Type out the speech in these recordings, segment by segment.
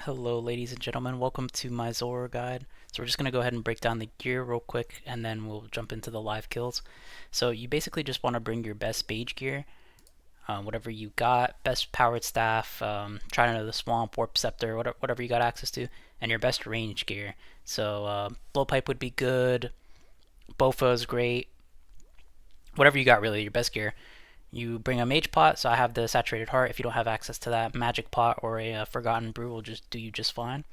Hello ladies and gentlemen, welcome to my Zulrah guide. So we're just going to go ahead and break down the gear real quick and then we'll jump into the live kills. So you basically just want to bring your best mage gear, whatever you got, best powered staff, try to the swamp, warp scepter, whatever you got access to, and your best range gear. So blowpipe would be good, Bofa is great, whatever you got really, your best gear. You bring a mage pot, so I have the saturated heart. If you don't have access to that, magic pot or a forgotten brew will just do you just fine.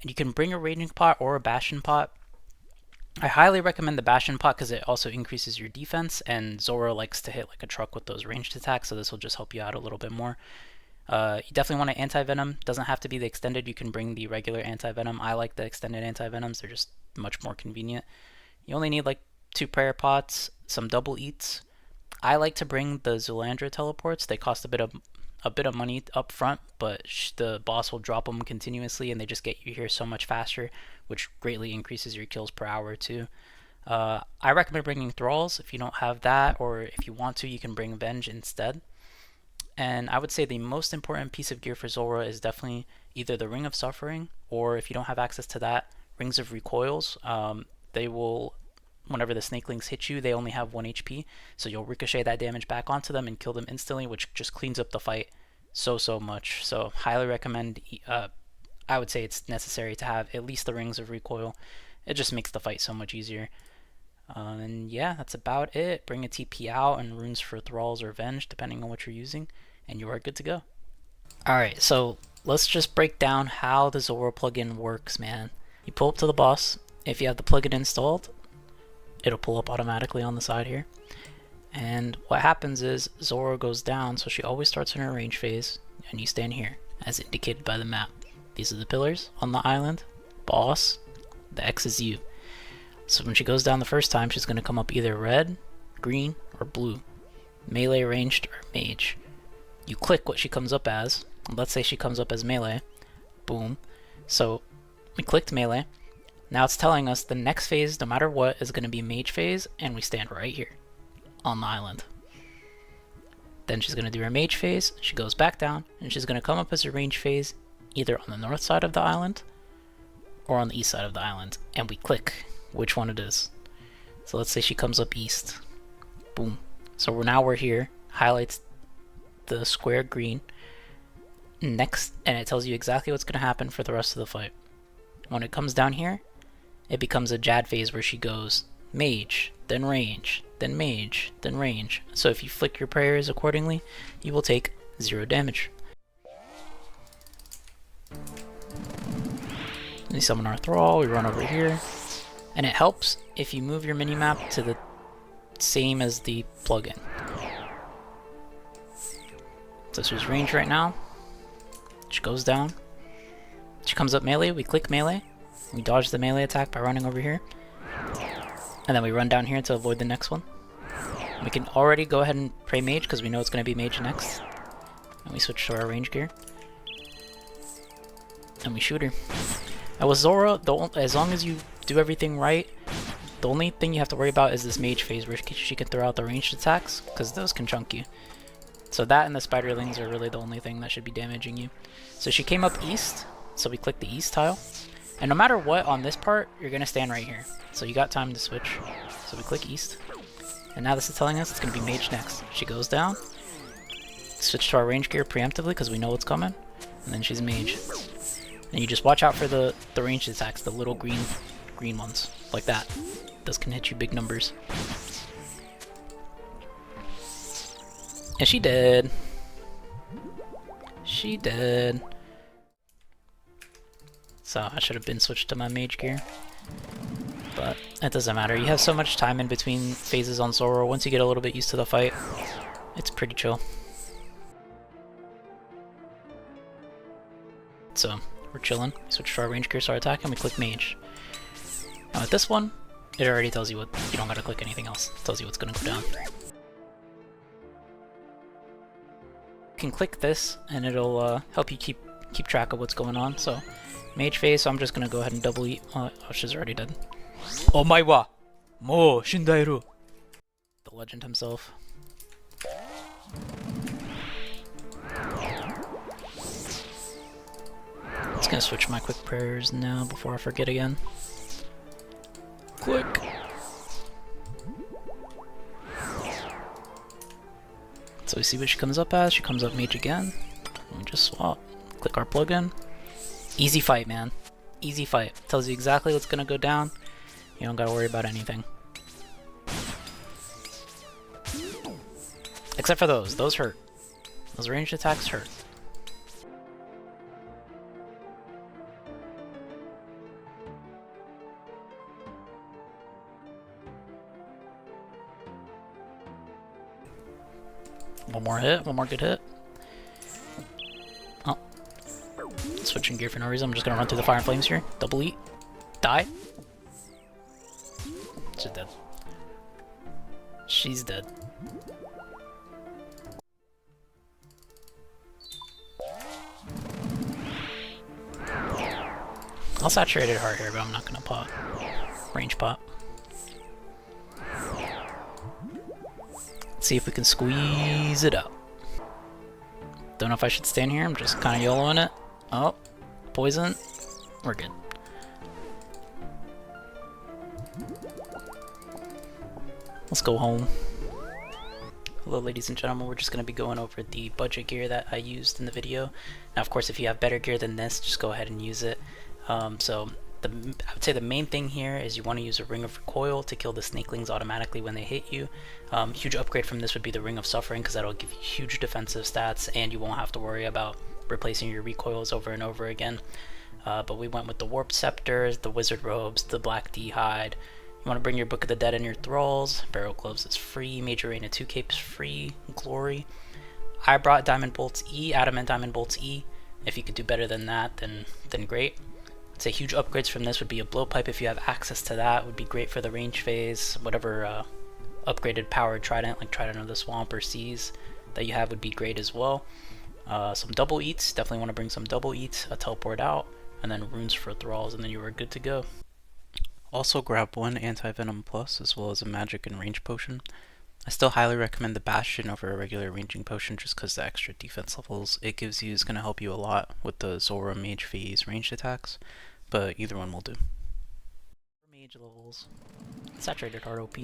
And you can bring a raging pot or a bastion pot. I highly recommend the bastion pot because it also increases your defense, and Zulrah likes to hit like a truck with those ranged attacks, so this will just help you out a little bit more. You definitely want an anti-venom. Doesn't have to be the extended. You can bring the regular anti-venom. I like the extended anti-venoms. They're just much more convenient. You only need like 2 prayer pots, some double eats. I like to bring the Zulandra teleports. They cost a bit of money up front, but the boss will drop them continuously and they just get you here so much faster, which greatly increases your kills per hour too. I recommend bringing Thralls if you don't have that, or if you want to, you can bring Venge instead. And I would say the most important piece of gear for Zulrah is definitely either the Ring of Suffering, or if you don't have access to that, Rings of Recoils. They will, whenever the snakelings hit you, they only have 1 HP, so you'll ricochet that damage back onto them and kill them instantly, which just cleans up the fight so much. So highly recommend. I would say it's necessary to have at least the Rings of Recoil. It just makes the fight so much easier. And yeah, that's about it. Bring a TP out and runes for Thralls or Venge, depending on what you're using, and you are good to go. Alright, so let's just break down how the Zulrah plugin works, man. You pull up to the boss. If you have the plugin installed, it'll pull up automatically on the side here. And what happens is Zulrah goes down, so she always starts in her range phase, and you stand here, as indicated by the map. These are the pillars on the island. Boss, the X is you. So when she goes down the first time, she's going to come up either red, green, or blue. Melee, ranged, or mage. You click what she comes up as. Let's say she comes up as melee. Boom. So we clicked melee. Now it's telling us the next phase, no matter what, is going to be mage phase, and we stand right here on the island. Then she's going to do her mage phase, she goes back down, and she's going to come up as her range phase, either on the north side of the island, or on the east side of the island, and we click which one it is. So let's say she comes up east. Boom. So now we're here, highlights the square green, next, and it tells you exactly what's going to happen for the rest of the fight. When it comes down here, it becomes a Jad phase where she goes mage, then range, then mage, then range. So if you flick your prayers accordingly, you will take 0 damage. We summon our Thrall, we run over here, and it helps if you move your minimap to the same as the plugin. So this is range right now. She goes down. She comes up melee, we click melee. We dodge the melee attack by running over here. And then we run down here to avoid the next one. We can already go ahead and pray mage because we know it's going to be mage next. And we switch to our range gear. And we shoot her. And with Zulrah, as long as you do everything right, the only thing you have to worry about is this mage phase where she can throw out the ranged attacks, because those can chunk you. So that and the spiderlings are really the only thing that should be damaging you. So she came up east, so we click the east tile. And no matter what on this part, you're going to stand right here. So you got time to switch. So we click east. And now this is telling us it's going to be mage next. She goes down. Switch to our range gear preemptively because we know what's coming. And then she's mage. And you just watch out for the ranged attacks, the little green ones. Like that. Those can hit you big numbers. And she did. She did. So I should have been switched to my mage gear. But it doesn't matter. You have so much time in between phases on Zulrah. Once you get a little bit used to the fight, it's pretty chill. So we're chilling. We switch to our range gear, start attacking, we click mage. Now with this one, it already tells you what, you don't gotta click anything else. It tells you what's gonna go down. You can click this and it'll help you keep track of what's going on. So mage phase, so I'm just gonna go ahead and double eat. Oh, she's already dead. Omae wa mou shindairu. The legend himself. It's gonna switch my quick prayers now before I forget again. Quick! So we see what she comes up as. She comes up mage again. And we just swap. Click our plugin. Easy fight, man. Easy fight. Tells you exactly what's gonna go down. You don't gotta worry about anything. Except for those. Those hurt. Those ranged attacks hurt. One more hit, one more good hit. Oh. Switching gear for no reason. I'm just gonna run through the fire and flames here. Double eat. Die. She's dead. She's dead. I'll saturate it hard here, but I'm not gonna pot. Range pot. See if we can squeeze it out. Don't know if I should stand here. I'm just kind of YOLOing it. Oh, poison. We're good. Let's go home. Hello ladies and gentlemen, we're just going to be going over the budget gear that I used in the video. Now of course if you have better gear than this, just go ahead and use it. I would say the main thing here is you want to use a Ring of Recoil to kill the snakelings automatically when they hit you. Huge upgrade from this would be the Ring of Suffering, because that'll give you huge defensive stats and you won't have to worry about replacing your recoils over and over again. But we went with the Warp Scepters, the Wizard Robes, the Black D Hide. You want to bring your Book of the Dead and your Thralls. Barrel Gloves is free. Major Arena 2 Capes free. Glory. I brought Diamond Bolts E, Adamant Diamond Bolts E. If you could do better than that, then great. I'd say huge upgrades from this would be a Blowpipe if you have access to that. Would be great for the range phase. Whatever upgraded powered trident, like Trident of the Swamp or Seas that you have would be great as well. Some double eats. Definitely want to bring some double eats. A Teleport Out. And then runes for Thralls, and then you were good to go. Also grab one Anti-Venom Plus as well as a magic and range potion. I still highly recommend the Bastion over a regular ranging potion just because the extra defense levels it gives you is going to help you a lot with the Zulrah mage phase ranged attacks, but either one will do. Mage levels. Saturated Heart OP.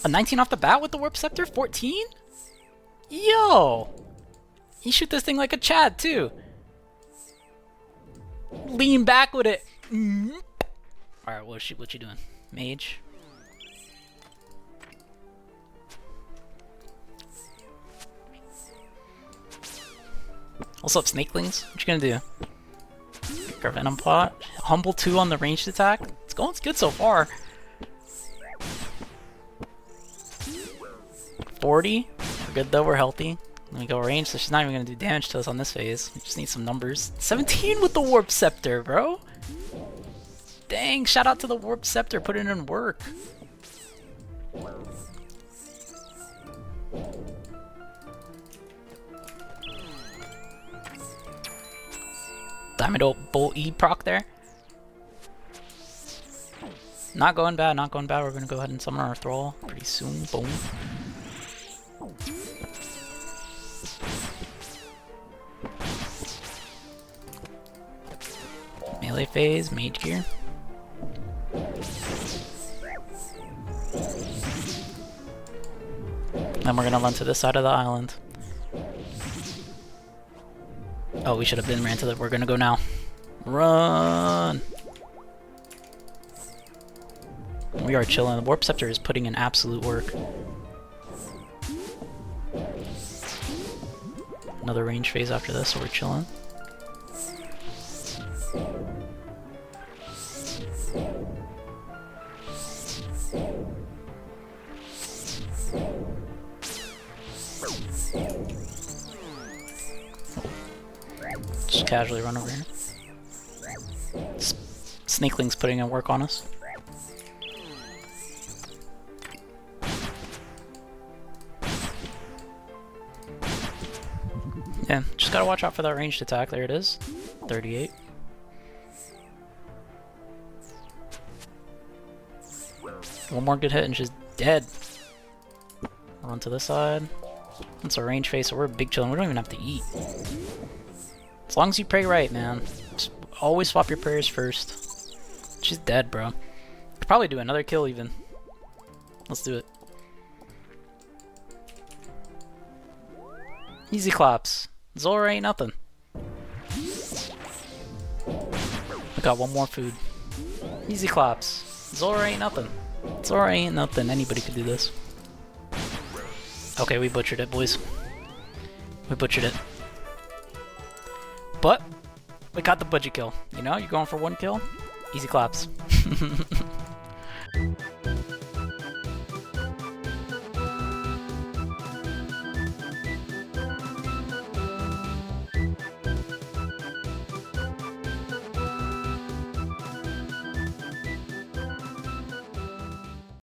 A 19 off the bat with the Warp Scepter? 14? Yo! You shoot this thing like a Chad too! Lean back with it! Alright, what you doing? Mage? What's up, snakelings? What you gonna do? Our Venom Pot. Humble 2 on the ranged attack. It's going good so far. 40. We're good though, we're healthy. Let me go range, so she's not even gonna do damage to us on this phase. We just need some numbers. 17 with the Warp Scepter, bro! Dang, shout out to the Warp Scepter, putting in work. Diamond Bolt E proc there. Not going bad, not going bad. We're gonna go ahead and summon our Thrall pretty soon. Boom. Melee phase, mage gear. Then we're gonna run to this side of the island. Oh, we should have been ran to the. We're gonna go now. Run! We are chilling. The Warp Scepter is putting in absolute work. Another range phase after this, so we're chilling. Just casually run over here. Snakeling's putting in work on us. Yeah, just gotta watch out for that ranged attack. There it is. 38. One more good hit and she's dead. Run to this side. It's a range phase, so we're big chillin'. We don't even have to eat. As long as you pray right, man. Just always swap your prayers first. She's dead, bro. Could probably do another kill even. Let's do it. Easy claps. Zulrah ain't nothing. I got one more food. Easy claps. Zulrah ain't nothing. Zulrah ain't nothing. Anybody could do this. Okay, we butchered it, boys. We butchered it. But we got the budget kill. You know, you're going for one kill. Easy claps.